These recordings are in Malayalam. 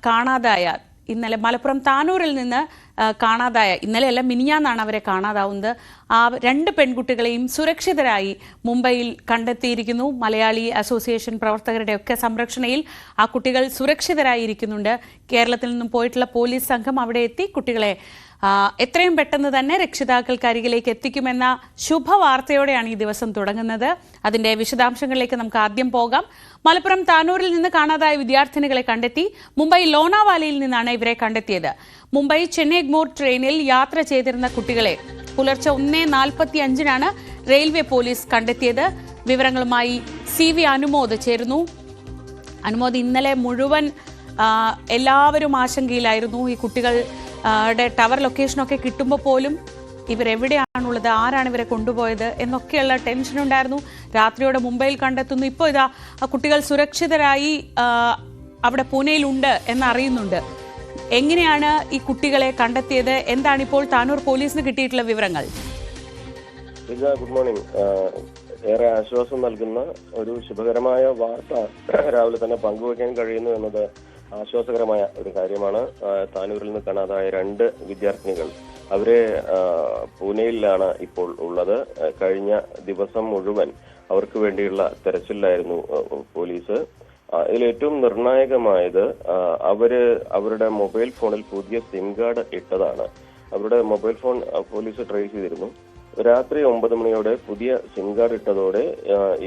കാണാതായ ഇന്നലെ മലപ്പുറം താനൂരിൽ നിന്ന് കാണാതായ ഇന്നലെയല്ല മിനിഞ്ഞാന്നാണ് അവരെ കാണാതാവുന്നത്. ആ രണ്ട് പെൺകുട്ടികളെയും സുരക്ഷിതരായി മുംബൈയിൽ കണ്ടെത്തിയിരിക്കുന്നു. മലയാളി അസോസിയേഷൻ പ്രവർത്തകരുടെ ഒക്കെ സംരക്ഷണയിൽ ആ കുട്ടികൾ സുരക്ഷിതരായിരിക്കുന്നുണ്ട്. കേരളത്തിൽ നിന്നും പോയിട്ടുള്ള പോലീസ് സംഘം അവിടെ എത്തി കുട്ടികളെ എത്രയും പെട്ടെന്ന് തന്നെ രക്ഷിതാക്കൾക്ക് അരികിലേക്ക് എത്തിക്കുമെന്ന ശുഭവാർത്തയോടെയാണ് ഈ ദിവസം തുടങ്ങുന്നത്. അതിന്റെ വിശദാംശങ്ങളിലേക്ക് നമുക്ക് ആദ്യം പോകാം. മലപ്പുറം താനൂരിൽ നിന്ന് കാണാതായ വിദ്യാർത്ഥിനികളെ കണ്ടെത്തി. മുംബൈ ലോണാവാലയിൽ നിന്നാണ് ഇവരെ കണ്ടെത്തിയത്. മുംബൈ ചെന്നൈ എഗ്മോർ ട്രെയിനിൽ യാത്ര ചെയ്തിരുന്ന കുട്ടികളെ പുലർച്ചെ 1:45 റെയിൽവേ പോലീസ് കണ്ടെത്തിയത്. വിവരങ്ങളുമായി CV അനുമോദ് ചേരുന്നു. അനുമോദ്, ഇന്നലെ മുഴുവൻ എല്ലാവരും ആശങ്കയിലായിരുന്നു. ഈ കുട്ടികൾ ടവർ ലൊക്കേഷനൊക്കെ കിട്ടുമ്പോൾ പോലും ഇവരെവിടെയാണുള്ളത്, ആരാണ് ഇവരെ കൊണ്ടുപോയത് എന്നൊക്കെയുള്ള ടെൻഷൻ ഉണ്ടായിരുന്നു. രാത്രിയോടെ മുംബൈയിൽ കണ്ടെത്തുന്നു. ഇപ്പോൾ ഇതാ കുട്ടികൾ സുരക്ഷിതരായി അവിടെ പൂനെയിലുണ്ട് എന്നറിയുന്നുണ്ട്. എങ്ങനെയാണ് ഈ കുട്ടികളെ കണ്ടെത്തിയത്? എന്താണ് ഇപ്പോൾ താനൂർ പോലീസിന് കിട്ടിയിട്ടുള്ള വിവരങ്ങൾ? Good morning. ഏറെ ആശ്വാസം നൽകുന്ന ഒരു ശുഭകരമായ വാർത്ത രാവിലെ തന്നെ പങ്കുവയ്ക്കാൻ കഴിയുന്നു എന്നത് ആശ്വാസകരമായ ഒരു കാര്യമാണ്. താനൂരിൽ നിന്ന് കാണാതായ 2 വിദ്യാർത്ഥിനികൾ, അവരെ പൂനെയിലാണ് ഇപ്പോൾ ഉള്ളത്. കഴിഞ്ഞ ദിവസം മുഴുവൻ അവർക്ക് വേണ്ടിയുള്ള തെരച്ചിലായിരുന്നു പോലീസ്. ഇതിലേറ്റവും നിർണായകമായത് അവരുടെ മൊബൈൽ ഫോണിൽ പുതിയ സിം കാർഡ് ഇട്ടതാണ്. അവരുടെ മൊബൈൽ ഫോൺ പോലീസ് ട്രേസ് ചെയ്തിരുന്നു. രാത്രി 9 മണിയോടെ പുതിയ സിം കാർഡ് ഇട്ടതോടെ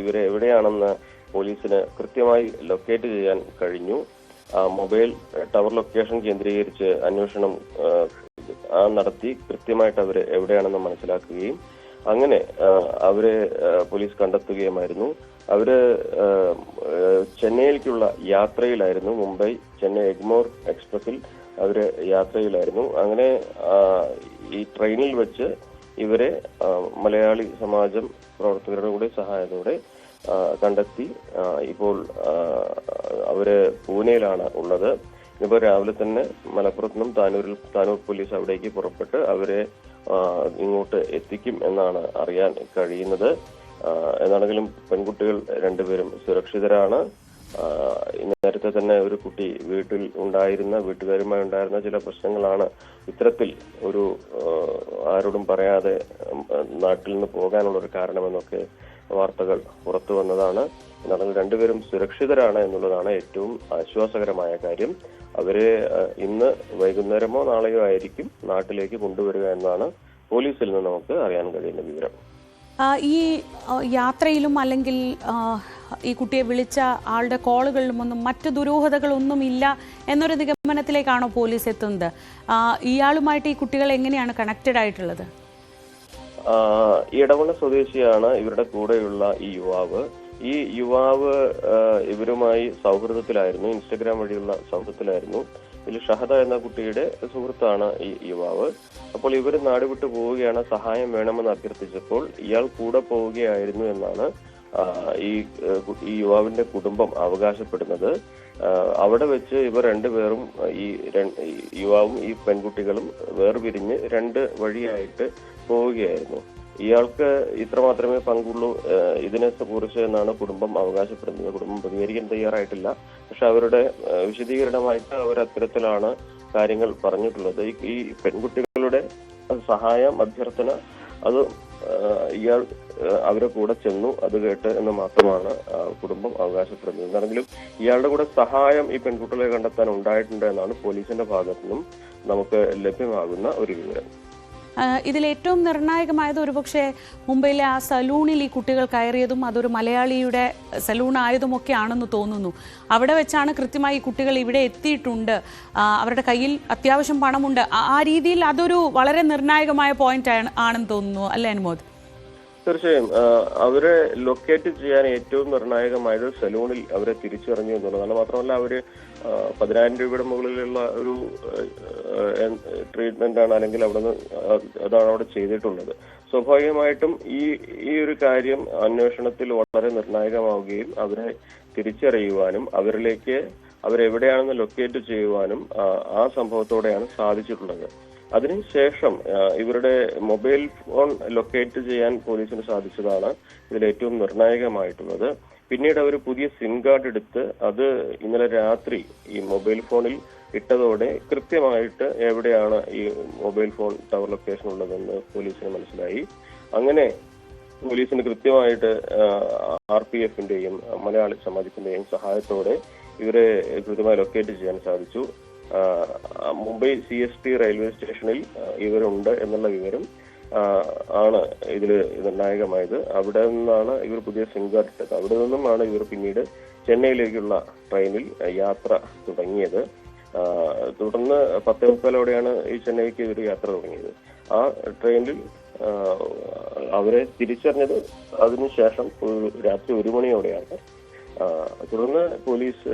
ഇവരെ എവിടെയാണെന്ന് പോലീസിന് കൃത്യമായി ലൊക്കേറ്റ് ചെയ്യാൻ കഴിഞ്ഞു. മൊബൈൽ ടവർ ലൊക്കേഷൻ കേന്ദ്രീകരിച്ച് അന്വേഷണം നടത്തി കൃത്യമായിട്ട് അവര് എവിടെയാണെന്ന് മനസ്സിലാക്കുകയും അങ്ങനെ അവരെ പോലീസ് കണ്ടെത്തുകയുമായിരുന്നു. അവര് ചെന്നൈയിലേക്കുള്ള യാത്രയിലായിരുന്നു. മുംബൈ ചെന്നൈ എഗ്മോർ എക്സ്പ്രസിൽ അവര് യാത്രയിലായിരുന്നു. അങ്ങനെ ഈ ട്രെയിനിൽ വെച്ച് ഇവരെ മലയാളി സമാജം പ്രവർത്തകരുടെ കൂടെ സഹായത്തോടെ കണ്ടെത്തി. ഇപ്പോൾ അവര് പൂനെയിലാണ് ഉള്ളത്. ഇപ്പോൾ രാവിലെ തന്നെ മലപ്പുറത്ത് നിന്നും താനൂർ പോലീസ് അവിടേക്ക് പുറപ്പെട്ട് അവരെ ഇങ്ങോട്ട് എത്തിക്കും എന്നാണ് അറിയാൻ കഴിയുന്നത്. എന്നാണെങ്കിലും പെൺകുട്ടികൾ 2 പേരും സുരക്ഷിതരാണ്. നേരത്തെ തന്നെ ഒരു കുട്ടി വീട്ടുകാരുമായി ഉണ്ടായിരുന്ന ചില പ്രശ്നങ്ങളാണ് ഇത്തരത്തിൽ ഒരു ആരോടും പറയാതെ നാട്ടിൽ നിന്ന് പോകാനുള്ള ഒരു കാരണമെന്നൊക്കെ വാർത്തകൾ പുറത്തു വന്നതാണ്. എന്നാലും 2 പേരും സുരക്ഷിതരാണ് എന്നുള്ളതാണ് ഏറ്റവും ആശ്വാസകരമായ കാര്യം. അവരെ ഇന്ന് വൈകുന്നേരമോ നാളെയോ ആയിരിക്കും നാട്ടിലേക്ക് കൊണ്ടുവരിക എന്നാണ് പോലീസിൽ നിന്ന് നമുക്ക് അറിയാൻ കഴിയുന്ന വിവരം. ഈ യാത്രയിലും അല്ലെങ്കിൽ ഈ കുട്ടിയെ വിളിച്ച ആളുടെ കോളുകളിലും ഒന്നും മറ്റു ദുരൂഹതകളൊന്നും ഇല്ല എന്നൊരു നിഗമനത്തിലേക്കാണോ പോലീസ് എത്തുന്നത്? ഇയാളുമായിട്ട് ഈ കുട്ടികൾ എങ്ങനെയാണ് കണക്റ്റഡ് ആയിട്ടുള്ളത്? ഇടവണ്ണ സ്വദേശിയാണ് ഇവരുടെ കൂടെയുള്ള ഈ യുവാവ് ഇവരുമായി സൗഹൃദത്തിലായിരുന്നു. ഇൻസ്റ്റഗ്രാം വഴിയുള്ള സൗഹൃദത്തിലായിരുന്നു. ഇതിൽ ഷഹദ എന്ന കുട്ടിയുടെ സുഹൃത്താണ് ഈ യുവാവ്. അപ്പോൾ ഇവർ നാടുവിട്ടു പോവുകയാണ്. സഹായം വേണമെന്ന് അഭ്യർത്ഥിച്ചപ്പോൾ ഇയാൾ കൂടെ പോവുകയായിരുന്നു എന്നാണ് ഈ യുവാവിന്റെ കുടുംബം അവകാശപ്പെടുന്നത്. അവിടെ വെച്ച് ഇവർ 2 പേരും ഈ യുവാവും ഈ പെൺകുട്ടികളും വേർപിരിഞ്ഞ് 2 വഴിയായിട്ട് പോവുകയായിരുന്നു. ഇയാൾക്ക് ഇത്ര മാത്രമേ പങ്കുള്ളൂ ഇതിനെ കുറിച്ച് എന്നാണ് കുടുംബം അവകാശപ്പെടുന്നത്. കുടുംബം പ്രതികരിക്കാൻ തയ്യാറായിട്ടില്ല. പക്ഷെ അവരുടെ വിശദീകരണമായിട്ട് അവർ അത്തരത്തിലാണ് കാര്യങ്ങൾ പറഞ്ഞിട്ടുള്ളത്. ഈ പെൺകുട്ടികളുടെ സഹായം അഭ്യർത്ഥന അത് ഇയാൾ അവരെ കൂടെ ചെന്നു, അത് കേട്ട് എന്ന് മാത്രമാണ് കുടുംബം അവകാശപ്പെടുന്നത്. എന്താണെങ്കിലും ഇയാളുടെ കൂടെ സഹായം ഈ പെൺകുട്ടികളെ കണ്ടെത്താൻ ഉണ്ടായിട്ടുണ്ട് എന്നാണ് പോലീസിന്റെ ഭാഗത്തു നിന്നും നമുക്ക് ലഭ്യമാകുന്ന ഒരു വിവരം. ഇതിലേറ്റവും നിർണായകമായത് ഒരുപക്ഷെ മുംബൈയിലെ ആ സലൂണിൽ ഈ കുട്ടികൾ കയറിയതും അതൊരു മലയാളിയുടെ സലൂൺ ആയതുമൊക്കെ ആണെന്ന് തോന്നുന്നു. അവിടെ വെച്ചാണ് കൃത്യമായി ഈ കുട്ടികൾ ഇവിടെ എത്തിയിട്ടുണ്ട്, അവരുടെ കയ്യിൽ അത്യാവശ്യം പണമുണ്ട്. ആ രീതിയിൽ അതൊരു വളരെ നിർണായകമായ പോയിന്റ് ആണെന്ന് തോന്നുന്നു, അല്ലേ അനുമോദ്? തീർച്ചയായും അവരെ ലൊക്കേറ്റ് ചെയ്യാൻ ഏറ്റവും നിർണായകമായത് സലൂണിൽ അവരെ തിരിച്ചറിഞ്ഞു എന്നുള്ളതാണ്. മാത്രമല്ല അവര് 10,000 രൂപയുടെ മുകളിലുള്ള ഒരു ട്രീറ്റ്മെന്റ് ആണ്, അല്ലെങ്കിൽ അതാണ് അവിടെ ചെയ്തിട്ടുള്ളത്. സ്വാഭാവികമായിട്ടും ഈ ഒരു കാര്യം അന്വേഷണത്തിൽ വളരെ നിർണായകമാവുകയും അവരെ തിരിച്ചറിയുവാനും അവരെവിടെയാണെന്ന് ലൊക്കേറ്റ് ചെയ്യുവാനും ആ സംഭവത്തോടെയാണ് സാധിച്ചിട്ടുള്ളത്. അതിനുശേഷം ഇവരുടെ മൊബൈൽ ഫോൺ ലൊക്കേറ്റ് ചെയ്യാൻ പോലീസിന് സാധിച്ചതാണ് ഇതിൽ ഏറ്റവും നിർണായകമായിട്ടുള്ളത്. പിന്നീട് അവർ പുതിയ സിം കാർഡ് എടുത്ത് അത് ഇന്നലെ രാത്രി ഈ മൊബൈൽ ഫോണിൽ ഇട്ടതോടെ കൃത്യമായിട്ട് എവിടെയാണ് ഈ മൊബൈൽ ഫോൺ ടവർ ലൊക്കേഷൻ ഉള്ളതെന്ന് പോലീസിന് മനസ്സിലായി. അങ്ങനെ പോലീസിന് കൃത്യമായിട്ട് RPF-ന്റെയും മലയാളി സമാജത്തിന്റെയും സഹായത്തോടെ ഇവരെ കൃത്യമായി ലൊക്കേറ്റ് ചെയ്യാൻ സാധിച്ചു. മുംബൈ CST റെയിൽവേ സ്റ്റേഷനിൽ ഇവരുണ്ട് എന്നുള്ള വിവരം ആണ് ഇതിൽ നിർണായകമായത്. അവിടെ നിന്നാണ് ഇവർ പുതിയ സിം കാർഡ് ഇട്ടത്. അവിടെ നിന്നുമാണ് ഇവർ പിന്നീട് ചെന്നൈയിലേക്കുള്ള ട്രെയിനിൽ യാത്ര തുടങ്ങിയത്. തുടർന്ന് 10:30 ഈ ചെന്നൈക്ക് ഇവർ യാത്ര തുടങ്ങിയത്. ആ ട്രെയിനിൽ അവരെ തിരിച്ചറിഞ്ഞത് അതിനുശേഷം രാത്രി 1 മണിയോടെയാണ്. തുടർന്ന് പോലീസ്,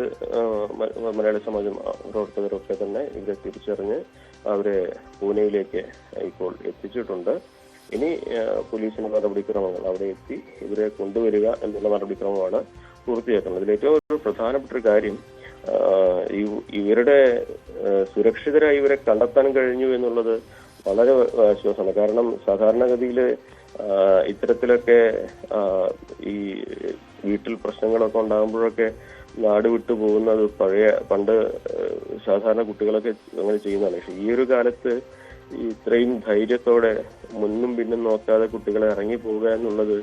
മലയാളി സമാജം പ്രവർത്തകരൊക്കെ തന്നെ ഇവരെ തിരിച്ചറിഞ്ഞ് അവരെ പൂനെയിലേക്ക് ഇപ്പോൾ എത്തിച്ചിട്ടുണ്ട്. ഇനി പോലീസിന്റെ നടപടിക്രമങ്ങൾ അവിടെ എത്തി ഇവരെ കൊണ്ടുവരിക എന്നുള്ള നടപടിക്രമമാണ് പൂർത്തിയാക്കുന്നത്. ഇതിൽ ഏറ്റവും ഒരു പ്രധാനപ്പെട്ട ഒരു കാര്യം ഇവരുടെ സുരക്ഷിതരായി ഇവരെ കണ്ടെത്താൻ കഴിഞ്ഞു എന്നുള്ളത് വളരെ ആശ്വാസമാണ്. കാരണം സാധാരണഗതിയിൽ ഇത്തരത്തിലൊക്കെ ഈ വീട്ടിൽ പ്രശ്നങ്ങളൊക്കെ ഉണ്ടാകുമ്പോഴൊക്കെ നാട് വിട്ടു പോകുന്നത് പണ്ട് സാധാരണ കുട്ടികളൊക്കെ അങ്ങനെ ചെയ്യുന്നതാണ്. പക്ഷെ ഈ ഒരു കാലത്ത് ഇത്രയും ധൈര്യത്തോടെ മുന്നും പിന്നും നോക്കാതെ കുട്ടികളെ ഇറങ്ങി പോവുക എന്നുള്ളത്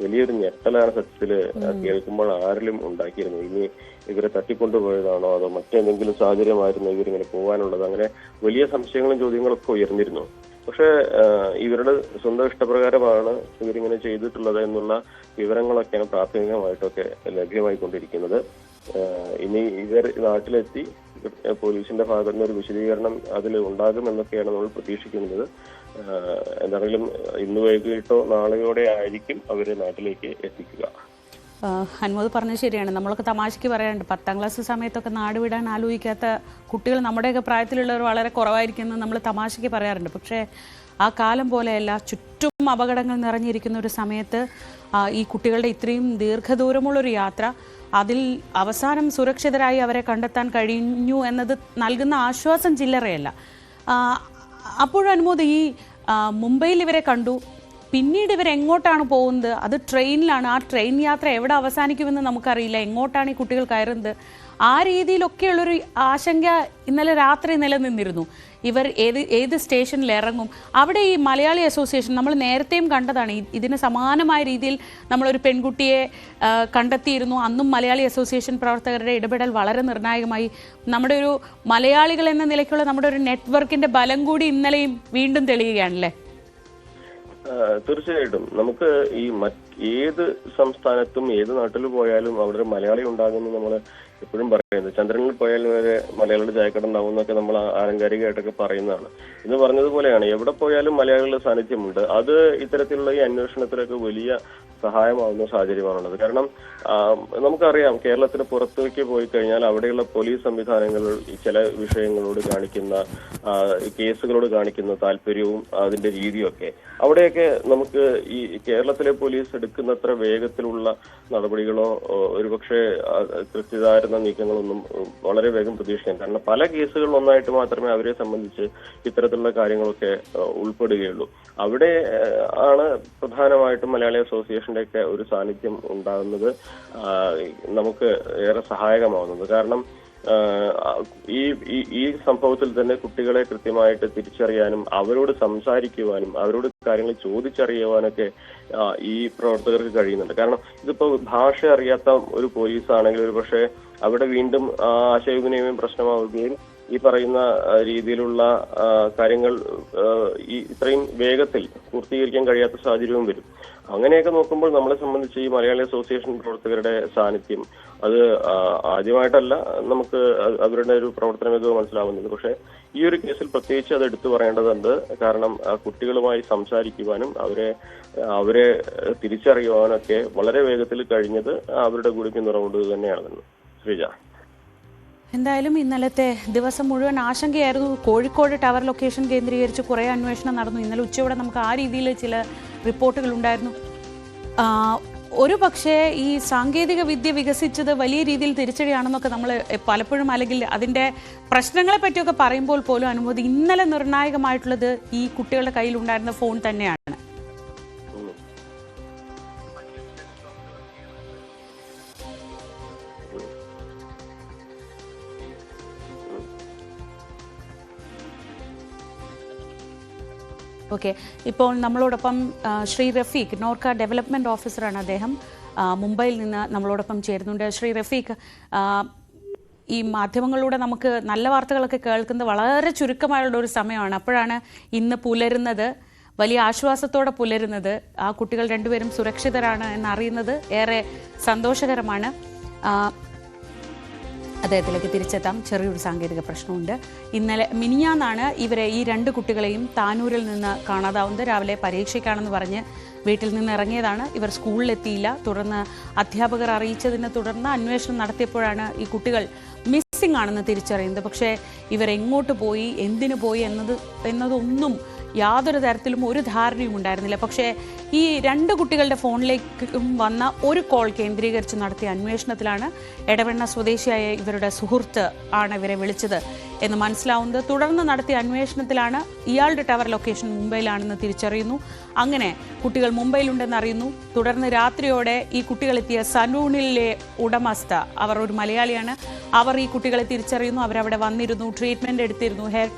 വലിയൊരു ഞെട്ടലാണ് സത്യത്തില് കേൾക്കുമ്പോൾ ആരിലും ഉണ്ടാക്കിയിരുന്നു. ഇനി ഇവരെ തട്ടിക്കൊണ്ടുപോയതാണോ അതോ മറ്റെന്തെങ്കിലും സാഹചര്യമായിരുന്നു ഇവരിങ്ങനെ പോകാനുള്ളത്, അങ്ങനെ വലിയ സംശയങ്ങളും ചോദ്യങ്ങളൊക്കെ ഉയർന്നിരുന്നു. പക്ഷെ ഇവരുടെ സ്വന്തം ഇഷ്ടപ്രകാരമാണ് ഇവരിങ്ങനെ ചെയ്തിട്ടുള്ളത് എന്നുള്ള വിവരങ്ങളൊക്കെയാണ് പ്രാഥമികമായിട്ടൊക്കെ ലഭ്യമായിക്കൊണ്ടിരിക്കുന്നത്. ഇനി ഇവർ നാട്ടിലെത്തി പോലീസിന്റെ ഭാഗത്തു നിന്ന് ഒരു വിശദീകരണം അതിൽ ഉണ്ടാകുമെന്നൊക്കെയാണ് നമ്മൾ പ്രതീക്ഷിക്കുന്നത്. എന്താണെങ്കിലും ഇന്ന് വൈകിട്ടോ നാളെയോടെ ആയിരിക്കും അവരെ നാട്ടിലേക്ക് എത്തിക്കുക. ഹനുമത് പറഞ്ഞത് ശരിയാണ്. നമ്മളൊക്കെ തമാശയ്ക്ക് പറയാറുണ്ട് 10ാം ക്ലാസ് സമയത്തൊക്കെ നാട് വിടാൻ ആലോചിക്കാത്ത കുട്ടികൾ നമ്മുടെയൊക്കെ പ്രായത്തിലുള്ളവർ വളരെ കുറവായിരിക്കുമെന്ന് നമ്മൾ തമാശയ്ക്ക് പറയാറുണ്ട്. പക്ഷേ ആ കാലം പോലെയല്ല. ചുറ്റും അപകടങ്ങൾ നിറഞ്ഞിരിക്കുന്ന ഒരു സമയത്ത് ഈ കുട്ടികളുടെ ഇത്രയും ദീർഘദൂരമുള്ളൊരു യാത്ര, അതിൽ അവസാനം സുരക്ഷിതരായി അവരെ കണ്ടെത്താൻ കഴിഞ്ഞു എന്നത് നൽകുന്ന ആശ്വാസം ചില്ലറയല്ല. അപ്പോഴും അനുമോദ്, ഈ മുംബൈയിൽ ഇവരെ കണ്ടു, പിന്നീട് ഇവരെങ്ങോട്ടാണ് പോകുന്നത്? അത് ട്രെയിനിലാണ്. ആ ട്രെയിൻ യാത്ര എവിടെ അവസാനിക്കുമെന്ന് നമുക്കറിയില്ല. എങ്ങോട്ടാണ് ഈ കുട്ടികൾ കയറുന്നത്? ആ രീതിയിലൊക്കെയുള്ളൊരു ആശങ്ക ഇന്നലെ രാത്രി നിലനിന്നിരുന്നു. ഇവർ ഏത് സ്റ്റേഷനിൽ ഇറങ്ങും? അവിടെ ഈ മലയാളി അസോസിയേഷൻ നമ്മൾ നേരത്തെയും കണ്ടതാണ്. ഇതിന് സമാനമായ രീതിയിൽ നമ്മളൊരു പെൺകുട്ടിയെ കണ്ടെത്തിയിരുന്നു. അന്നും മലയാളി അസോസിയേഷൻ പ്രവർത്തകരുടെ ഇടപെടൽ വളരെ നിർണായകമായി. നമ്മുടെ ഒരു മലയാളികൾ എന്ന നിലയ്ക്കുള്ള നമ്മുടെ ഒരു നെറ്റ്വർക്കിന്റെ ബലം കൂടി ഇന്നലെയും വീണ്ടും തെളിയുകയാണല്ലേ? തീർച്ചയായിട്ടും. നമുക്ക് ഈ ഏത് സംസ്ഥാനത്തും ഏത് നാട്ടിൽ പോയാലും അവിടെ ഒരു മലയാളി ഉണ്ടാകുമെന്ന് നമ്മൾ എപ്പോഴും പറയുന്നത്. ചന്ദ്രനിൽ പോയാലും വരെ മലയാളിയുടെ ചായക്കട ഉണ്ടാവും എന്നൊക്കെ നമ്മൾ ആലങ്കാരികമായിട്ടൊക്കെ പറയുന്നതാണ്. ഇന്ന് പറഞ്ഞതുപോലെയാണ്, എവിടെ പോയാലും മലയാളികളുടെ സാന്നിധ്യമുണ്ട്. അത് ഇത്തരത്തിലുള്ള ഈ അന്വേഷണത്തിലൊക്കെ വലിയ സഹായമാവുന്ന സാഹചര്യമാണുള്ളത്. കാരണം നമുക്കറിയാം, കേരളത്തിന് പുറത്തേക്ക് പോയി കഴിഞ്ഞാൽ അവിടെയുള്ള പോലീസ് സംവിധാനങ്ങൾ ചില വിഷയങ്ങളോട് കാണിക്കുന്ന, കേസുകളോട് കാണിക്കുന്ന താല്പര്യവും അതിന്റെ രീതിയൊക്കെ അവിടെയൊക്കെ നമുക്ക് ഈ കേരളത്തിലെ പോലീസ് എടുക്കുന്നത്ര വേഗത്തിലുള്ള നടപടികളോ ഒരുപക്ഷെ കൃത്യതായിരുന്ന നീക്കങ്ങളൊന്നും വളരെ വേഗം പ്രതീക്ഷിക്കാം. കാരണം പല കേസുകളിൽ ഒന്നായിട്ട് മാത്രമേ അവരെ സംബന്ധിച്ച് ഇത്തരത്തിലുള്ള കാര്യങ്ങളൊക്കെ ഉൾപ്പെടുകയുള്ളൂ. അവിടെ ആണ് പ്രധാനമായിട്ടും മലയാളി അസോസിയേഷന്റെ ഒക്കെ ഒരു സാന്നിധ്യം ഉണ്ടാകുന്നത് നമുക്ക് ഏറെ സഹായകമാവുന്നത്. കാരണം ഈ സംഭവത്തിൽ തന്നെ കുട്ടികളെ കൃത്യമായിട്ട് തിരിച്ചറിയാനും അവരോട് സംസാരിക്കുവാനും അവരോട് കാര്യങ്ങൾ ചോദിച്ചറിയുവാനൊക്കെ ഈ പ്രവർത്തകർക്ക് കഴിയുന്നുണ്ട്. കാരണം ഇതിപ്പോ ഭാഷ അറിയാത്ത ഒരു പോലീസ് ആണെങ്കിൽ ഒരു പക്ഷേ അവിടെ വീണ്ടും ആശയവിനിമയം പ്രശ്നമാവുകയും ഈ പറയുന്ന രീതിയിലുള്ള കാര്യങ്ങൾ ഇത്രയും വേഗത്തിൽ പൂർത്തീകരിക്കാൻ കഴിയാത്ത സാഹചര്യവും വരും. അങ്ങനെയൊക്കെ നോക്കുമ്പോൾ നമ്മളെ സംബന്ധിച്ച് ഈ മലയാളി അസോസിയേഷൻ പ്രവർത്തകരുടെ സാന്നിധ്യം അത് ആദ്യമായിട്ടല്ല നമുക്ക് അവരുടെ ഒരു പ്രവർത്തന മികവ് മനസ്സിലാവുന്നത്. പക്ഷെ ഈ ഒരു കേസിൽ പ്രത്യേകിച്ച് അത് എടുത്തു പറയേണ്ടതുണ്ട്. കാരണം കുട്ടികളുമായി സംസാരിക്കുവാനും അവരെ തിരിച്ചറിയുവാനൊക്കെ വളരെ വേഗത്തിൽ കഴിഞ്ഞത് അവരുടെ കൂടി പിന്തുണ കൊണ്ട് തന്നെയാണെന്ന്. ശ്രീജ, എന്തായാലും ഇന്നലത്തെ ദിവസം മുഴുവൻ ആശങ്കയായിരുന്നു. കോഴിക്കോട് ടവർ ലൊക്കേഷൻ കേന്ദ്രീകരിച്ച് കുറേ അന്വേഷണം നടന്നു. ഇന്നലെ ഉച്ചയോടെ നമുക്ക് ആ രീതിയിൽ ചില റിപ്പോർട്ടുകൾ ഉണ്ടായിരുന്നു. ഒരു പക്ഷേ ഈ സാങ്കേതിക വിദ്യ വികസിച്ചത് വലിയ രീതിയിൽ തിരിച്ചടിയാണെന്നൊക്കെ നമ്മൾ പലപ്പോഴും, അല്ലെങ്കിൽ അതിൻ്റെ പ്രശ്നങ്ങളെ പറ്റിയൊക്കെ പറയുമ്പോൾ പോലും അനുമതി, ഇന്നലെ നിർണായകമായിട്ടുള്ളത് ഈ കുട്ടികളുടെ കയ്യിലുണ്ടായിരുന്ന ഫോൺ തന്നെയാണ്. ഓക്കെ, ഇപ്പോൾ നമ്മളോടൊപ്പം ശ്രീ റഫീഖ്, നോർക്ക ഡെവലപ്മെൻറ്റ് ഓഫീസറാണ് അദ്ദേഹം, മുംബൈയിൽ നിന്ന് നമ്മളോടൊപ്പം ചേരുന്നുണ്ട്. ശ്രീ റഫീഖ്, ഈ മാധ്യമങ്ങളിലൂടെ നമുക്ക് നല്ല വാർത്തകളൊക്കെ കേൾക്കുന്നത് വളരെ ചുരുക്കമായുള്ള ഒരു സമയമാണ്. അപ്പോഴാണ് ഇന്ന് പുലരുന്നത്, വലിയ ആശ്വാസത്തോടെ പുലരുന്നത്. ആ കുട്ടികൾ രണ്ടുപേരും സുരക്ഷിതരാണ് എന്നറിയുന്നത് ഏറെ സന്തോഷകരമാണ്. അദ്ദേഹത്തിലേക്ക് തിരിച്ചെത്താം. ചെറിയൊരു സാങ്കേതിക പ്രശ്നമുണ്ട്. മിനിഞ്ഞാന്നാണ് ഇവരെ, ഈ രണ്ട് കുട്ടികളെയും താനൂരിൽ നിന്ന് കാണാതാവുന്നത്. രാവിലെ പരീക്ഷയ്ക്കാണെന്ന് പറഞ്ഞ് വീട്ടിൽ നിന്ന് ഇറങ്ങിയതാണ്. ഇവർ സ്കൂളിലെത്തിയില്ല. തുടർന്ന് അധ്യാപകർ അറിയിച്ചതിനെ തുടർന്ന് അന്വേഷണം നടത്തിയപ്പോഴാണ് ഈ കുട്ടികൾ മിസ്സിംഗ് ആണെന്ന് തിരിച്ചറിയുന്നത്. പക്ഷേ ഇവരെങ്ങോട്ട് പോയി, എന്തിനു പോയി എന്നതൊന്നും യാതൊരു തരത്തിലും ഒരു ധാരണയും ഉണ്ടായിരുന്നില്ല. പക്ഷേ ഈ രണ്ട് കുട്ടികളുടെ ഫോണിലേക്കും വന്ന ഒരു കോൾ കേന്ദ്രീകരിച്ച് നടത്തിയ അന്വേഷണത്തിലാണ് എടവണ്ണ സ്വദേശിയായ ഇവരുടെ സുഹൃത്ത് ആണ് ഇവരെ വിളിച്ചത് എന്ന് മനസ്സിലാവുന്നത്. തുടർന്ന് നടത്തിയ അന്വേഷണത്തിലാണ് ഇയാളുടെ ടവർ ലൊക്കേഷൻ മുംബൈയിലാണെന്ന് തിരിച്ചറിയുന്നു. അങ്ങനെ കുട്ടികൾ മുംബൈയിലുണ്ടെന്ന് അറിയുന്നു. തുടർന്ന് രാത്രിയോടെ ഈ കുട്ടികളെത്തിയ സലൂണിലെ ഉടമസ്ഥ, അവർ ഒരു മലയാളിയാണ്, അവർ ഈ കുട്ടികളെ തിരിച്ചറിയുന്നു. അവരവിടെ വന്നിരുന്നു, ട്രീറ്റ്മെൻറ്റ് എടുത്തിരുന്നു, ഹെയർ